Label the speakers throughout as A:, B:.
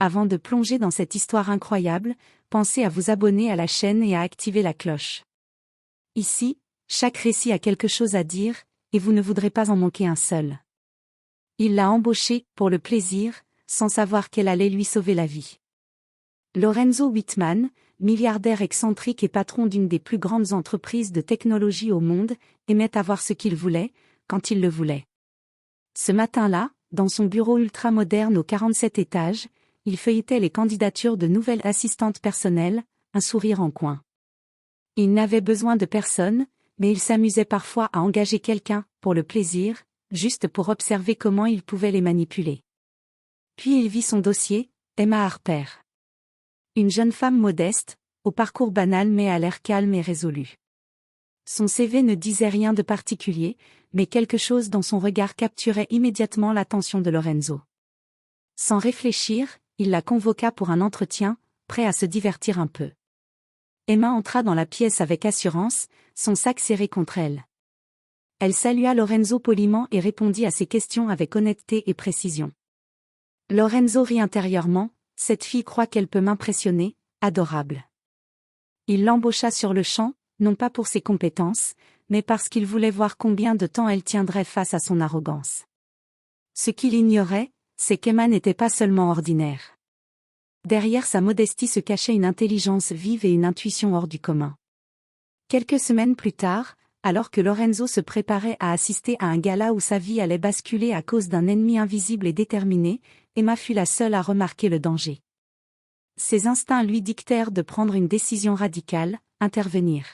A: Avant de plonger dans cette histoire incroyable, pensez à vous abonner à la chaîne et à activer la cloche. Ici, chaque récit a quelque chose à dire, et vous ne voudrez pas en manquer un seul. Il l'a embauché, pour le plaisir, sans savoir qu'elle allait lui sauver la vie. Lorenzo Wittmann, milliardaire excentrique et patron d'une des plus grandes entreprises de technologie au monde, aimait avoir ce qu'il voulait, quand il le voulait. Ce matin-là, dans son bureau ultra-moderne au 47 étages, il feuilletait les candidatures de nouvelles assistantes personnelles, un sourire en coin. Il n'avait besoin de personne, mais il s'amusait parfois à engager quelqu'un, pour le plaisir, juste pour observer comment il pouvait les manipuler. Puis il vit son dossier, Emma Harper. Une jeune femme modeste, au parcours banal mais à l'air calme et résolu. Son CV ne disait rien de particulier, mais quelque chose dans son regard capturait immédiatement l'attention de Lorenzo. Sans réfléchir, il la convoqua pour un entretien, prêt à se divertir un peu. Emma entra dans la pièce avec assurance, son sac serré contre elle. Elle salua Lorenzo poliment et répondit à ses questions avec honnêteté et précision. Lorenzo rit intérieurement, cette fille croit qu'elle peut m'impressionner, adorable. Il l'embaucha sur le champ, non pas pour ses compétences, mais parce qu'il voulait voir combien de temps elle tiendrait face à son arrogance. Ce qu'il ignorait, c'est qu'Emma n'était pas seulement ordinaire. Derrière sa modestie se cachait une intelligence vive et une intuition hors du commun. Quelques semaines plus tard, alors que Lorenzo se préparait à assister à un gala où sa vie allait basculer à cause d'un ennemi invisible et déterminé, Emma fut la seule à remarquer le danger. Ses instincts lui dictèrent de prendre une décision radicale, intervenir.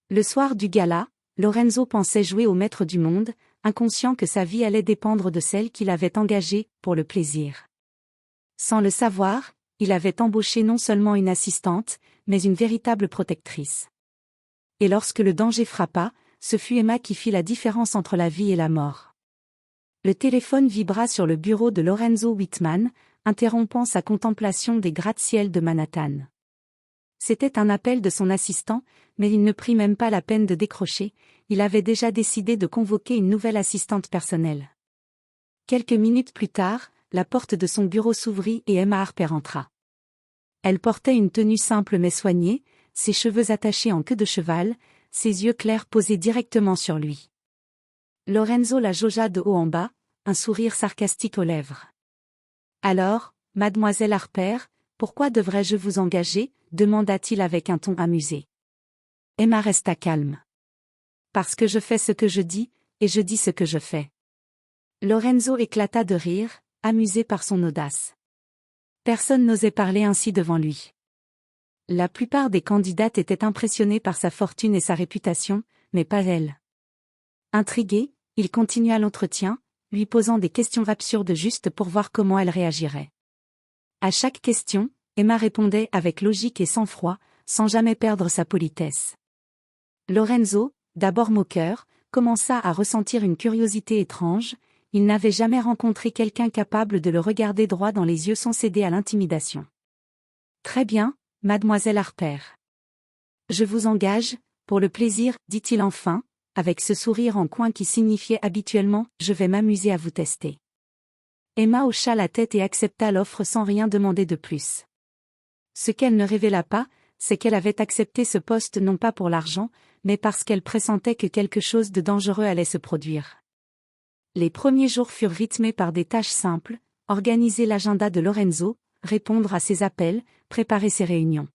A: Le soir du gala, Lorenzo pensait jouer au maître du monde, inconscient que sa vie allait dépendre de celle qu'il avait engagée, pour le plaisir. Sans le savoir, il avait embauché non seulement une assistante, mais une véritable protectrice. Et lorsque le danger frappa, ce fut Emma qui fit la différence entre la vie et la mort. Le téléphone vibra sur le bureau de Lorenzo Wittmann, interrompant sa contemplation des gratte-ciel de Manhattan. C'était un appel de son assistant, mais il ne prit même pas la peine de décrocher, il avait déjà décidé de convoquer une nouvelle assistante personnelle. Quelques minutes plus tard, la porte de son bureau s'ouvrit et Emma Harper entra. Elle portait une tenue simple mais soignée, ses cheveux attachés en queue de cheval, ses yeux clairs posés directement sur lui. Lorenzo la jaugea de haut en bas, un sourire sarcastique aux lèvres. « Alors, mademoiselle Harper, pourquoi devrais-je vous engager ?» demanda-t-il avec un ton amusé. Emma resta calme. « Parce que je fais ce que je dis, et je dis ce que je fais. » Lorenzo éclata de rire, amusé par son audace. Personne n'osait parler ainsi devant lui. La plupart des candidates étaient impressionnées par sa fortune et sa réputation, mais pas elle. Intrigué, il continua l'entretien, lui posant des questions absurdes juste pour voir comment elle réagirait. À chaque question, Emma répondait avec logique et sang-froid, sans jamais perdre sa politesse. Lorenzo, d'abord moqueur, commença à ressentir une curiosité étrange, il n'avait jamais rencontré quelqu'un capable de le regarder droit dans les yeux sans céder à l'intimidation. « Très bien, mademoiselle Harper. Je vous engage, pour le plaisir, dit-il enfin, avec ce sourire en coin qui signifiait habituellement « je vais m'amuser à vous tester ». Emma hocha la tête et accepta l'offre sans rien demander de plus. Ce qu'elle ne révéla pas, c'est qu'elle avait accepté ce poste non pas pour l'argent, mais parce qu'elle pressentait que quelque chose de dangereux allait se produire. Les premiers jours furent rythmés par des tâches simples, organiser l'agenda de Lorenzo, répondre à ses appels, préparer ses réunions.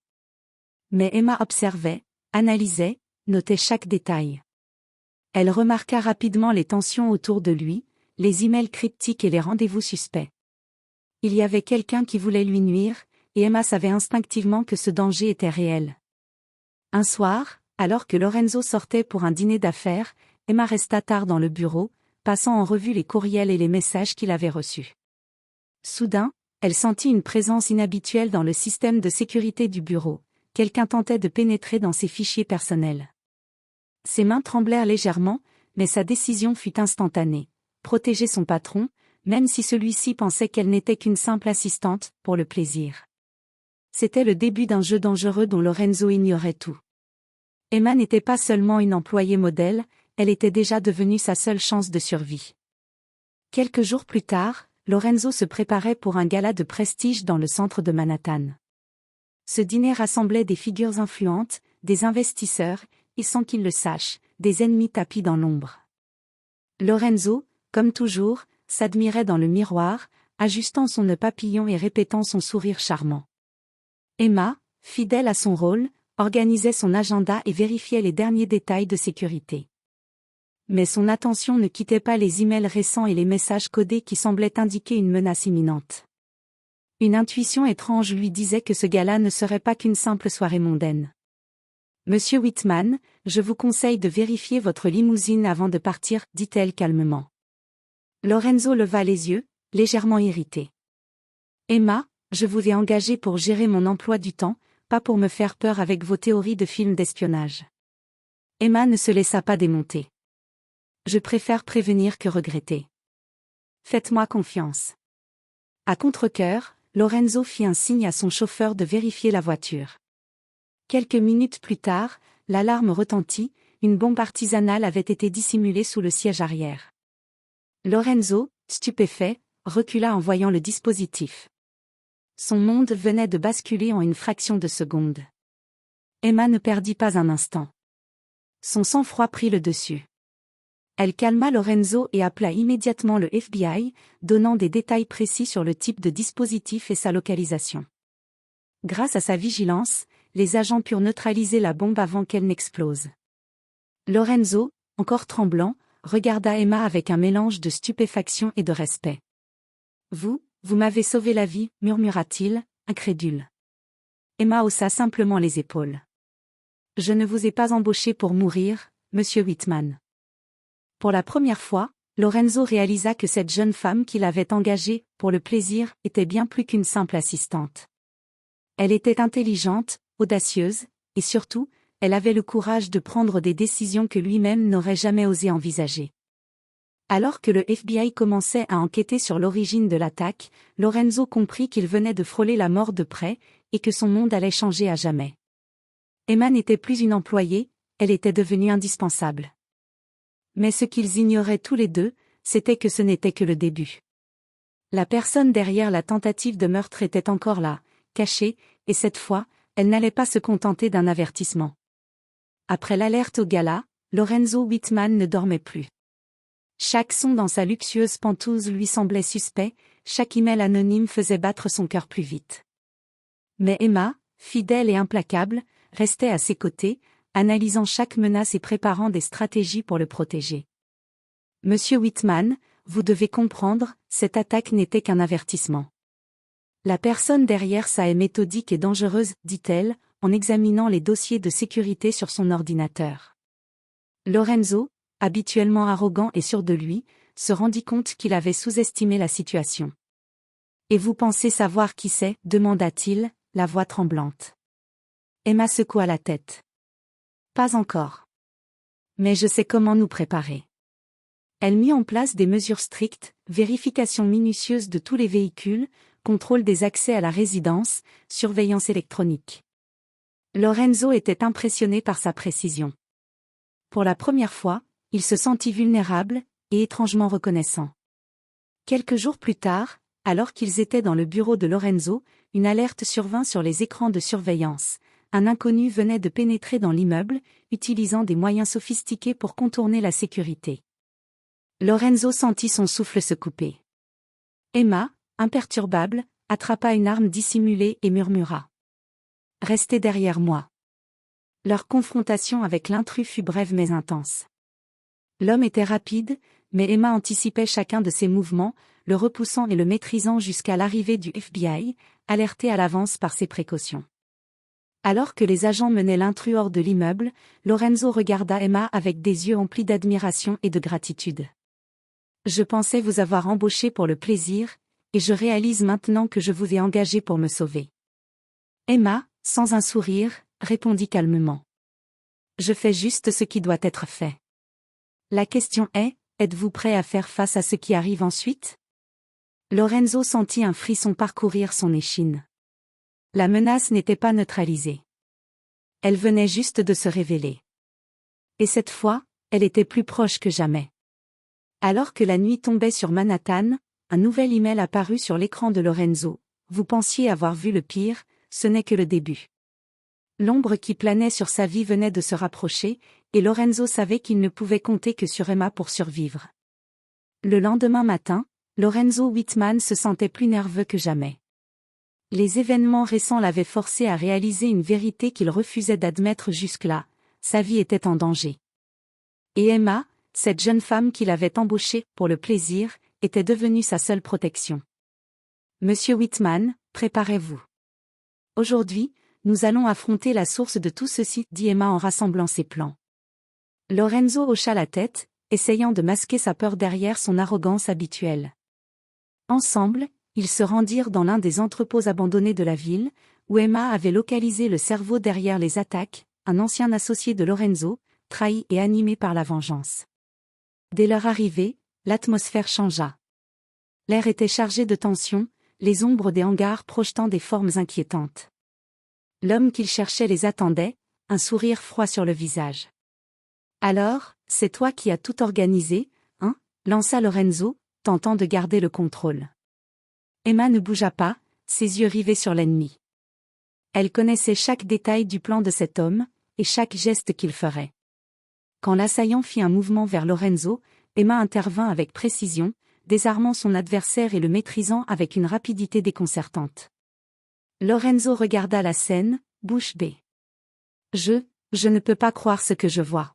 A: Mais Emma observait, analysait, notait chaque détail. Elle remarqua rapidement les tensions autour de lui, les emails cryptiques et les rendez-vous suspects. Il y avait quelqu'un qui voulait lui nuire, et Emma savait instinctivement que ce danger était réel. Un soir, alors que Lorenzo sortait pour un dîner d'affaires, Emma resta tard dans le bureau, passant en revue les courriels et les messages qu'il avait reçus. Soudain, elle sentit une présence inhabituelle dans le système de sécurité du bureau. Quelqu'un tentait de pénétrer dans ses fichiers personnels. Ses mains tremblèrent légèrement, mais sa décision fut instantanée. Protéger son patron, même si celui-ci pensait qu'elle n'était qu'une simple assistante, pour le plaisir. C'était le début d'un jeu dangereux dont Lorenzo ignorait tout. Emma n'était pas seulement une employée modèle, elle était déjà devenue sa seule chance de survie. Quelques jours plus tard, Lorenzo se préparait pour un gala de prestige dans le centre de Manhattan. Ce dîner rassemblait des figures influentes, des investisseurs, et sans qu'ils le sachent, des ennemis tapis dans l'ombre. Lorenzo, comme toujours, s'admirait dans le miroir, ajustant son nœud papillon et répétant son sourire charmant. Emma, fidèle à son rôle, organisait son agenda et vérifiait les derniers détails de sécurité. Mais son attention ne quittait pas les emails récents et les messages codés qui semblaient indiquer une menace imminente. Une intuition étrange lui disait que ce gala ne serait pas qu'une simple soirée mondaine. « Monsieur Whitman, je vous conseille de vérifier votre limousine avant de partir, dit-elle calmement. Lorenzo leva les yeux, légèrement irrité. « Emma, je vous ai engagé pour gérer mon emploi du temps, pas pour me faire peur avec vos théories de films d'espionnage. » Emma ne se laissa pas démonter. « Je préfère prévenir que regretter. Faites-moi confiance. » À contre-cœur, Lorenzo fit un signe à son chauffeur de vérifier la voiture. Quelques minutes plus tard, l'alarme retentit, une bombe artisanale avait été dissimulée sous le siège arrière. Lorenzo, stupéfait, recula en voyant le dispositif. Son monde venait de basculer en une fraction de seconde. Emma ne perdit pas un instant. Son sang-froid prit le dessus. Elle calma Lorenzo et appela immédiatement le FBI, donnant des détails précis sur le type de dispositif et sa localisation. Grâce à sa vigilance, les agents purent neutraliser la bombe avant qu'elle n'explose. Lorenzo, encore tremblant, regarda Emma avec un mélange de stupéfaction et de respect. « Vous m'avez sauvé la vie, murmura-t-il, incrédule. Emma haussa simplement les épaules. « Je ne vous ai pas embauché pour mourir, monsieur Whitman. » Pour la première fois, Lorenzo réalisa que cette jeune femme qu'il avait engagée, pour le plaisir, était bien plus qu'une simple assistante. Elle était intelligente, audacieuse, et surtout, elle avait le courage de prendre des décisions que lui-même n'aurait jamais osé envisager. Alors que le FBI commençait à enquêter sur l'origine de l'attaque, Lorenzo comprit qu'il venait de frôler la mort de près, et que son monde allait changer à jamais. Emma n'était plus une employée, elle était devenue indispensable. Mais ce qu'ils ignoraient tous les deux, c'était que ce n'était que le début. La personne derrière la tentative de meurtre était encore là, cachée, et cette fois, elle n'allait pas se contenter d'un avertissement. Après l'alerte au gala, Lorenzo Whitman ne dormait plus. Chaque son dans sa luxueuse pentouse lui semblait suspect, chaque email anonyme faisait battre son cœur plus vite. Mais Emma, fidèle et implacable, restait à ses côtés, analysant chaque menace et préparant des stratégies pour le protéger. « Monsieur Whitman, vous devez comprendre, cette attaque n'était qu'un avertissement. La personne derrière ça est méthodique et dangereuse, dit-elle, en examinant les dossiers de sécurité sur son ordinateur. » Lorenzo, habituellement arrogant et sûr de lui, se rendit compte qu'il avait sous-estimé la situation. « Et vous pensez savoir qui c'est » demanda-t-il, la voix tremblante. Emma secoua la tête. Pas encore. Mais je sais comment nous préparer. Elle mit en place des mesures strictes, vérification minutieuse de tous les véhicules, contrôle des accès à la résidence, surveillance électronique. Lorenzo était impressionné par sa précision. Pour la première fois, il se sentit vulnérable, et étrangement reconnaissant. Quelques jours plus tard, alors qu'ils étaient dans le bureau de Lorenzo, une alerte survint sur les écrans de surveillance. Un inconnu venait de pénétrer dans l'immeuble, utilisant des moyens sophistiqués pour contourner la sécurité. Lorenzo sentit son souffle se couper. Emma, imperturbable, attrapa une arme dissimulée et murmura. « Restez derrière moi. » Leur confrontation avec l'intrus fut brève mais intense. L'homme était rapide, mais Emma anticipait chacun de ses mouvements, le repoussant et le maîtrisant jusqu'à l'arrivée du FBI, alerté à l'avance par ses précautions. Alors que les agents menaient l'intrus hors de l'immeuble, Lorenzo regarda Emma avec des yeux emplis d'admiration et de gratitude. « Je pensais vous avoir embauché pour le plaisir, et je réalise maintenant que je vous ai engagé pour me sauver. » Emma, sans un sourire, répondit calmement. « Je fais juste ce qui doit être fait. La question est, êtes-vous prêt à faire face à ce qui arrive ensuite ?» Lorenzo sentit un frisson parcourir son échine. La menace n'était pas neutralisée. Elle venait juste de se révéler. Et cette fois, elle était plus proche que jamais. Alors que la nuit tombait sur Manhattan, un nouvel email apparut sur l'écran de Lorenzo. Vous pensiez avoir vu le pire, ce n'est que le début. L'ombre qui planait sur sa vie venait de se rapprocher, et Lorenzo savait qu'il ne pouvait compter que sur Emma pour survivre. Le lendemain matin, Lorenzo Whitman se sentait plus nerveux que jamais. Les événements récents l'avaient forcé à réaliser une vérité qu'il refusait d'admettre jusque-là, sa vie était en danger. Et Emma, cette jeune femme qu'il avait embauchée pour le plaisir, était devenue sa seule protection. Monsieur Whitman, préparez-vous. Aujourd'hui, nous allons affronter la source de tout ceci, dit Emma en rassemblant ses plans. Lorenzo hocha la tête, essayant de masquer sa peur derrière son arrogance habituelle. Ensemble, ils se rendirent dans l'un des entrepôts abandonnés de la ville, où Emma avait localisé le cerveau derrière les attaques, un ancien associé de Lorenzo, trahi et animé par la vengeance. Dès leur arrivée, l'atmosphère changea. L'air était chargé de tension, les ombres des hangars projetant des formes inquiétantes. L'homme qu'ils cherchaient les attendait, un sourire froid sur le visage. « Alors, c'est toi qui as tout organisé, hein ?» lança Lorenzo, tentant de garder le contrôle. Emma ne bougea pas, ses yeux rivés sur l'ennemi. Elle connaissait chaque détail du plan de cet homme, et chaque geste qu'il ferait. Quand l'assaillant fit un mouvement vers Lorenzo, Emma intervint avec précision, désarmant son adversaire et le maîtrisant avec une rapidité déconcertante. Lorenzo regarda la scène, bouche bée. Je ne peux pas croire ce que je vois.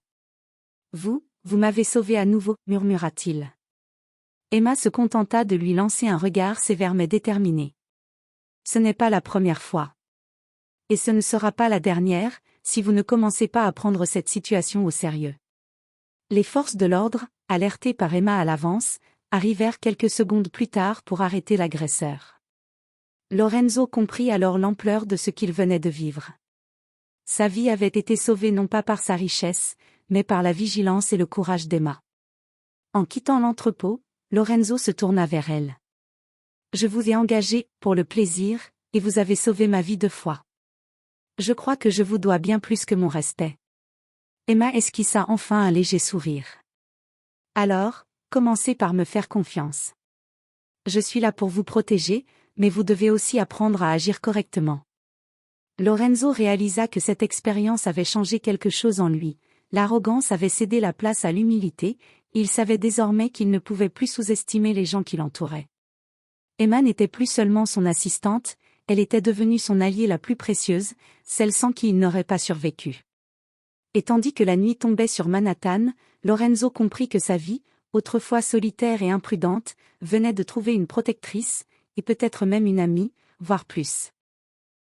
A: Vous m'avez sauvé à nouveau, murmura-t-il. Emma se contenta de lui lancer un regard sévère mais déterminé. Ce n'est pas la première fois. Et ce ne sera pas la dernière, si vous ne commencez pas à prendre cette situation au sérieux. Les forces de l'ordre, alertées par Emma à l'avance, arrivèrent quelques secondes plus tard pour arrêter l'agresseur. Lorenzo comprit alors l'ampleur de ce qu'il venait de vivre. Sa vie avait été sauvée non pas par sa richesse, mais par la vigilance et le courage d'Emma. En quittant l'entrepôt, Lorenzo se tourna vers elle. « Je vous ai engagé, pour le plaisir, et vous avez sauvé ma vie 2 fois. Je crois que je vous dois bien plus que mon respect. » Emma esquissa enfin un léger sourire. « Alors, commencez par me faire confiance. Je suis là pour vous protéger, mais vous devez aussi apprendre à agir correctement. » Lorenzo réalisa que cette expérience avait changé quelque chose en lui, l'arrogance avait cédé la place à l'humilité, il savait désormais qu'il ne pouvait plus sous-estimer les gens qui l'entouraient. Emma n'était plus seulement son assistante, elle était devenue son alliée la plus précieuse, celle sans qui il n'aurait pas survécu. Et tandis que la nuit tombait sur Manhattan, Lorenzo comprit que sa vie, autrefois solitaire et imprudente, venait de trouver une protectrice, et peut-être même une amie, voire plus.